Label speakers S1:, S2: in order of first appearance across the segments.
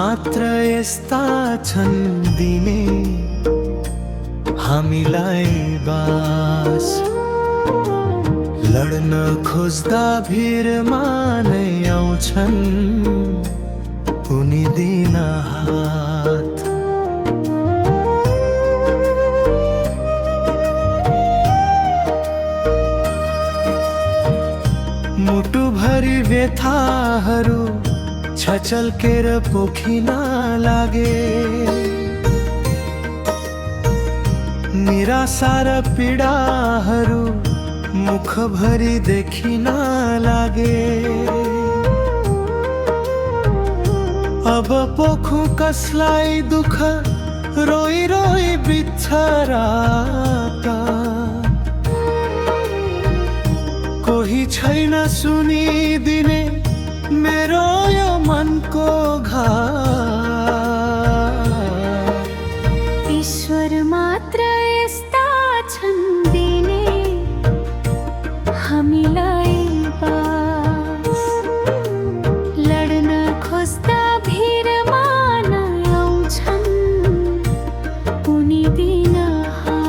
S1: मात्र यस्ता छन् दिने हामीलाई बास। लड्न खोज्दा भिरमा नै आउँछन् उनी दिन हात। मुटुभरि व्यथाहरू छचल्केर पोखिन लागे। निराशा र पीडाहरू मुखभरि देखिन लागे। अब पोखु कसलाई दुःख रोई रोई बिछराका। कोही छैन सुनिदिने मेरो यो मनको घात।
S2: ईश्वर मात्र यस्ता छन् दिने हामीलाई बास। लड्न खोज्दा भिरमा नै आउँछन् उनी दिन हात।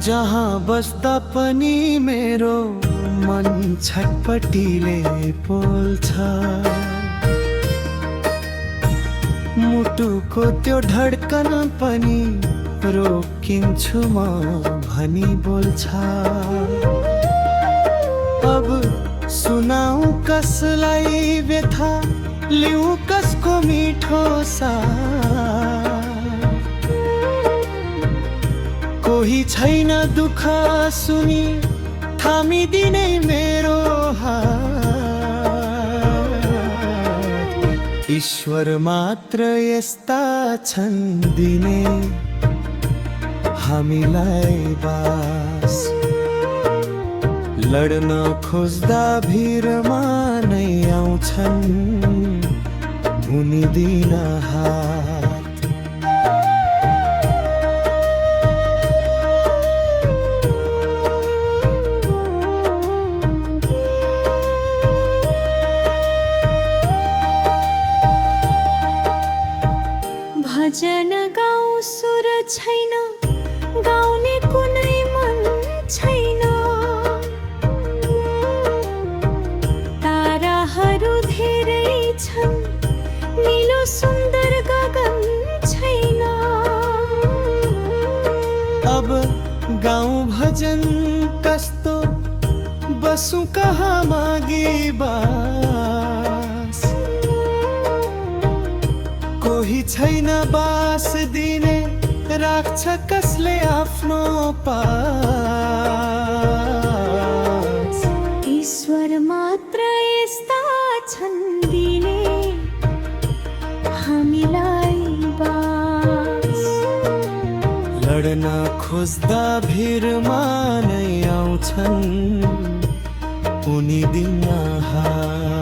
S1: जहाँ बस्दा पनि मेरो मन छटपटीले पोल्छ। मुटुको त्यो धड्कन पनि रोकिन्छु म भनी बोल्छ। अब सुनाऊ कसलाई व्यथा, लिऊ कसको मिठो साथ। कोही छैन दुःख सुनि थामिदिने मेरो हात। ईश्वर मात्र यस्ता छन् दिने हामीलाई बास। लड्न खोज्दा भिरमा नै आउँछन् उनी दिन हात।
S2: भजन गाउँ सुर छैन, गाउने कुनै मन छैन। ताराहरू धेरै छन्, नीलो सुन्दर गगन छैन।
S1: अब गाउँ भजन कस्तो, बसु कहाँ मागी बास। कोही छैन बास दिने, राख्छ कसले आफ्नो पास।
S2: ईश्वर मात्र यस्ता छन् दिने हामीलाई बास।
S1: लड्न खोज्दा भिरमा नै आउँछन् उनी दिन हात।